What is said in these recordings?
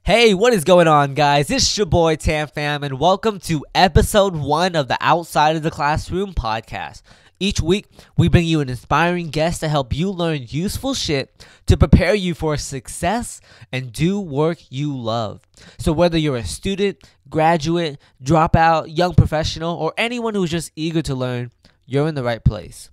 Hey, what is going on, guys? It's your boy Pham, and welcome to episode 1 of the Outside of the Classroom podcast. Each week, we bring you an inspiring guest to help you learn useful shit to prepare you for success and do work you love. So whether you're a student, graduate, dropout, young professional, or anyone who's just eager to learn, you're in the right place.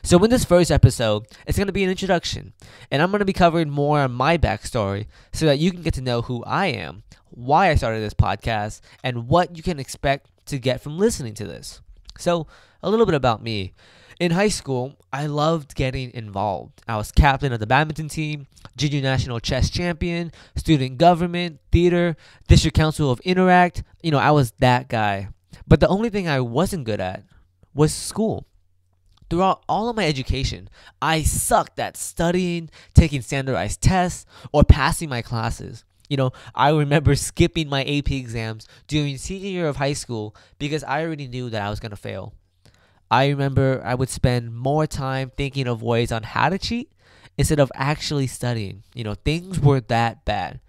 So in this first episode, it's going to be an introduction, and I'm going to be covering more on my backstory so that you can get to know who I am, why I started this podcast, and what you can expect to get from listening to this. So a little bit about me. In high school, I loved getting involved. I was captain of the badminton team, junior national chess champion, student government, theater, district council of Interact. I was that guy. But the only thing I wasn't good at was school. Throughout all of my education, I sucked at studying, taking standardized tests, or passing my classes. I remember skipping my AP exams during senior year of high school because I already knew that I was going to fail. I remember I would spend more time thinking of ways on how to cheat instead of actually studying. Things were that bad.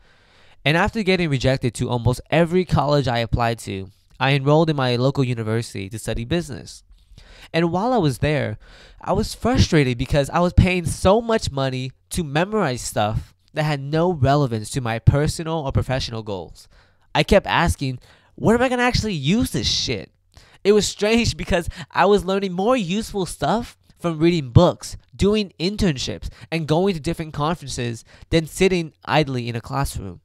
And after getting rejected to almost every college I applied to, I enrolled in my local university to study business. And while I was there, I was frustrated because I was paying so much money to memorize stuff that had no relevance to my personal or professional goals. I kept asking, when am I going to actually use this shit? It was strange because I was learning more useful stuff from reading books, doing internships, and going to different conferences than sitting idly in a classroom.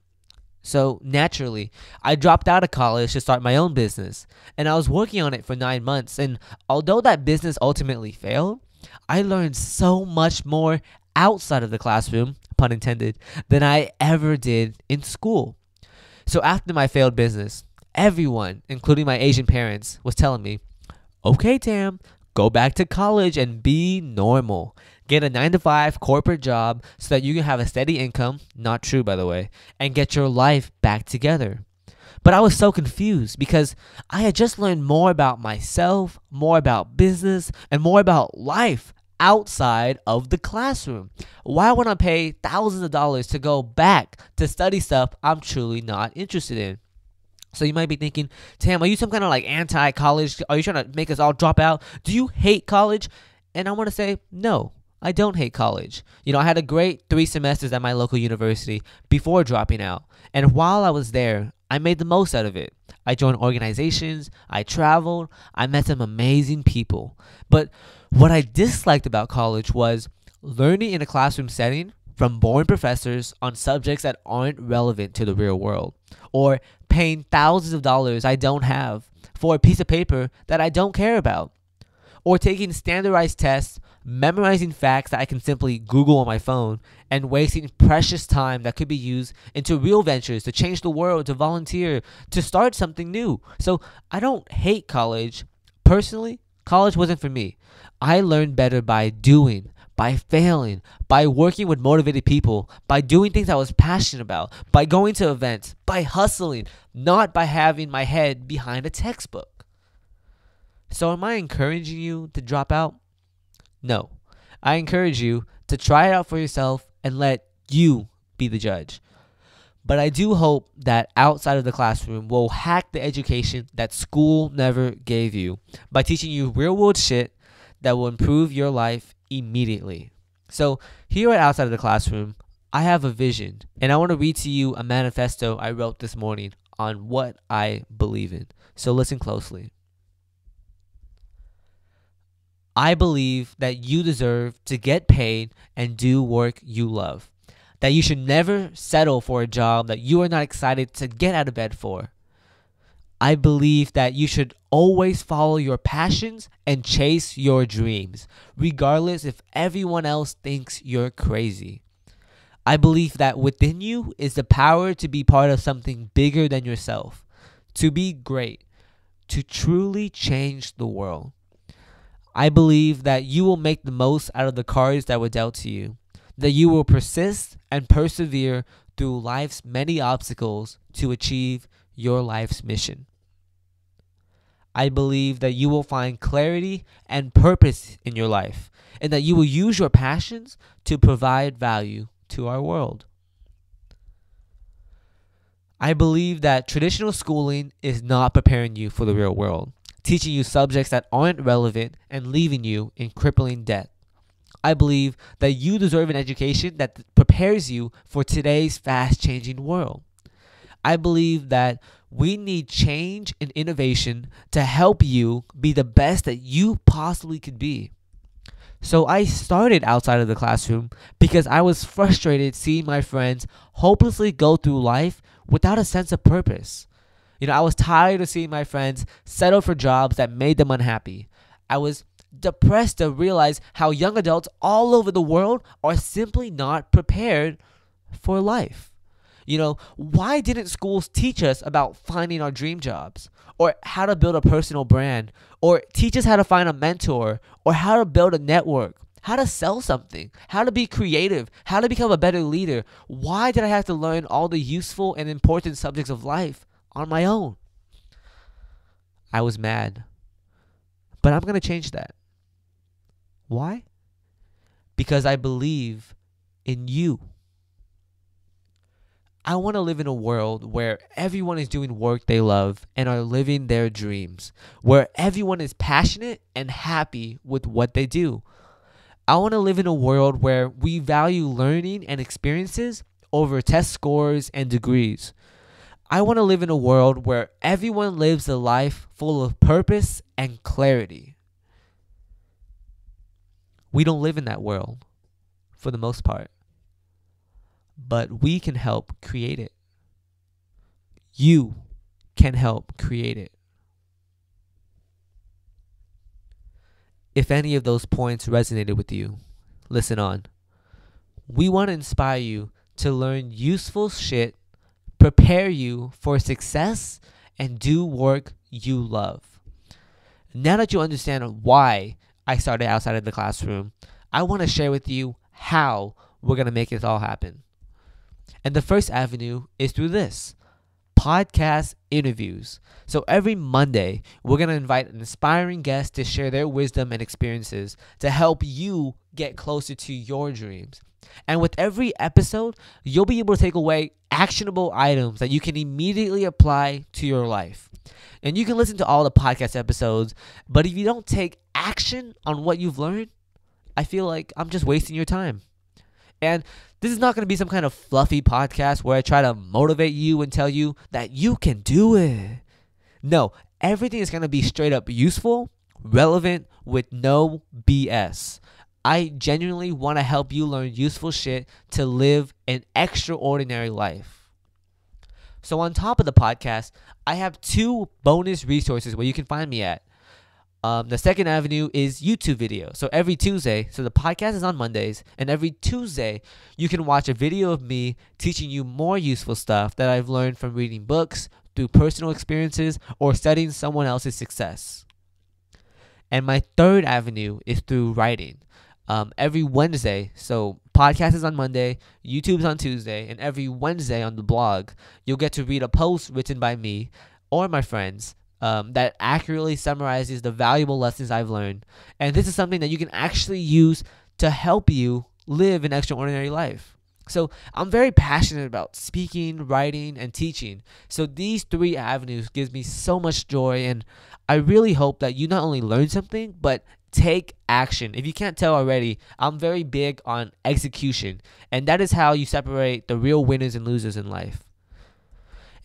So naturally, I dropped out of college to start my own business, and I was working on it for 9 months. And although that business ultimately failed, I learned so much more outside of the classroom, pun intended, than I ever did in school. So after my failed business, everyone, including my Asian parents, was telling me, okay, Tam, go back to college and be normal. Get a 9-to-5 corporate job so that you can have a steady income, not true by the way, and get your life back together. But I was so confused because I had just learned more about myself, more about business, and more about life outside of the classroom. Why would I pay thousands of dollars to go back to study stuff I'm truly not interested in? So you might be thinking, Tam, are you some kind of like anti-college? Are you trying to make us all drop out? Do you hate college? And I want to say, no, I don't hate college. I had a great 3 semesters at my local university before dropping out. And while I was there, I made the most out of it. I joined organizations, I traveled, I met some amazing people. But what I disliked about college was learning in a classroom setting from boring professors on subjects that aren't relevant to the real world, or paying thousands of dollars I don't have for a piece of paper that I don't care about, or taking standardized tests, memorizing facts that I can simply Google on my phone, and wasting precious time that could be used into real ventures to change the world, to volunteer, to start something new. So I don't hate college. Personally, college wasn't for me. I learned better by doing, by failing, by working with motivated people, by doing things I was passionate about, by going to events, by hustling, not by having my head behind a textbook. So am I encouraging you to drop out? No. I encourage you to try it out for yourself and let you be the judge. But I do hope that outside of the classroom will hack the education that school never gave you by teaching you real world shit that will improve your life immediately. So here at Outside of the Classroom, I have a vision, and I want to read to you a manifesto I wrote this morning on what I believe in. So listen closely. I believe that you deserve to get paid and do work you love. That you should never settle for a job that you are not excited to get out of bed for. I believe that you should always follow your passions and chase your dreams, regardless if everyone else thinks you're crazy. I believe that within you is the power to be part of something bigger than yourself, to be great, to truly change the world. I believe that you will make the most out of the cards that were dealt to you, that you will persist and persevere through life's many obstacles to achieve your life's mission. I believe that you will find clarity and purpose in your life, and that you will use your passions to provide value to our world. I believe that traditional schooling is not preparing you for the real world, teaching you subjects that aren't relevant and leaving you in crippling debt. I believe that you deserve an education that prepares you for today's fast-changing world. I believe that we need change and innovation to help you be the best that you possibly could be. So I started outside of the classroom because I was frustrated seeing my friends hopelessly go through life without a sense of purpose. I was tired of seeing my friends settle for jobs that made them unhappy. I was depressed to realize how young adults all over the world are simply not prepared for life. Why didn't schools teach us about finding our dream jobs, or how to build a personal brand, or teach us how to find a mentor, or how to build a network, how to sell something, how to be creative, how to become a better leader? Why did I have to learn all the useful and important subjects of life on my own? I was mad, but I'm going to change that. Why? Because I believe in you. I want to live in a world where everyone is doing work they love and are living their dreams, where everyone is passionate and happy with what they do. I want to live in a world where we value learning and experiences over test scores and degrees. I want to live in a world where everyone lives a life full of purpose and clarity. We don't live in that world, for the most part. But we can help create it. You can help create it. If any of those points resonated with you, listen on. We want to inspire you to learn useful shit, prepare you for success, and do work you love. Now that you understand why I started outside of the classroom, I want to share with you how we're going to make this all happen. And the first avenue is through this: podcast interviews. So every Monday, we're going to invite an inspiring guest to share their wisdom and experiences to help you get closer to your dreams. And with every episode, you'll be able to take away actionable items that you can immediately apply to your life. And you can listen to all the podcast episodes, but if you don't take action on what you've learned, I feel like I'm just wasting your time. And this is not going to be some kind of fluffy podcast where I try to motivate you and tell you that you can do it. No, everything is going to be straight up useful, relevant, with no BS. I genuinely want to help you learn useful shit to live an extraordinary life. So on top of the podcast, I have 2 bonus resources where you can find me at. The second avenue is YouTube video. So every Tuesday, so the podcast is on Mondays, and every Tuesday, you can watch a video of me teaching you more useful stuff that I've learned from reading books, through personal experiences, or studying someone else's success. And my third avenue is through writing. Every Wednesday, so podcast is on Monday, YouTube's on Tuesday, and every Wednesday on the blog, you'll get to read a post written by me or my friends that accurately summarizes the valuable lessons I've learned. And this is something that you can actually use to help you live an extraordinary life. So I'm very passionate about speaking, writing, and teaching. So these 3 avenues gives me so much joy, and I really hope that you not only learn something, but take action. If you can't tell already, I'm very big on execution, and that is how you separate the real winners and losers in life.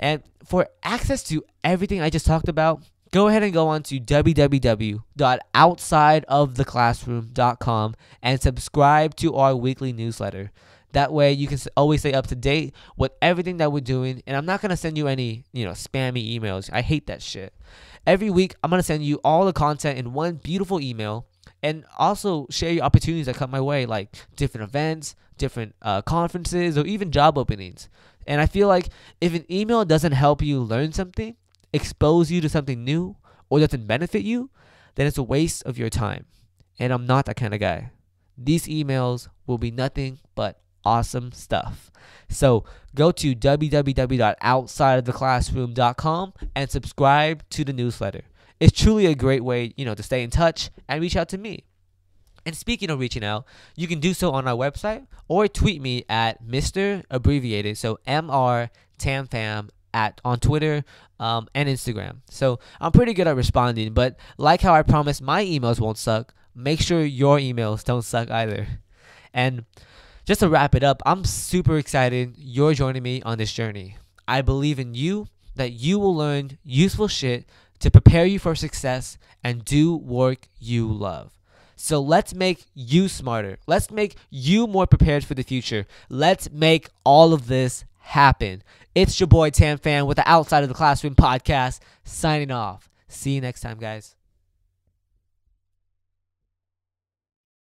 And for access to everything I just talked about, go ahead and go on to www.outsideoftheclassroom.com and subscribe to our weekly newsletter. That way you can always stay up to date with everything that we're doing. And I'm not going to send you any, spammy emails. I hate that shit. Every week, I'm going to send you all the content in one beautiful email, and also share your opportunities that come my way, like different events, different conferences, or even job openings. And I feel like if an email doesn't help you learn something, expose you to something new, or doesn't benefit you, then it's a waste of your time. And I'm not that kind of guy. These emails will be nothing but awesome stuff. So go to www.outsideoftheclassroom.com and subscribe to the newsletter. It's truly a great way, to stay in touch and reach out to me. And speaking of reaching out, you can do so on our website or tweet me at Mr. Abbreviated, so MR Tam Pham on Twitter and Instagram. So I'm pretty good at responding, but like how I promised my emails won't suck, make sure your emails don't suck either. And just to wrap it up, I'm super excited you're joining me on this journey. I believe in you, that you will learn useful shit to prepare you for success and do work you love. So let's make you smarter. Let's make you more prepared for the future. Let's make all of this happen. It's your boy Pham with the Outside of the Classroom podcast, signing off. See you next time, guys.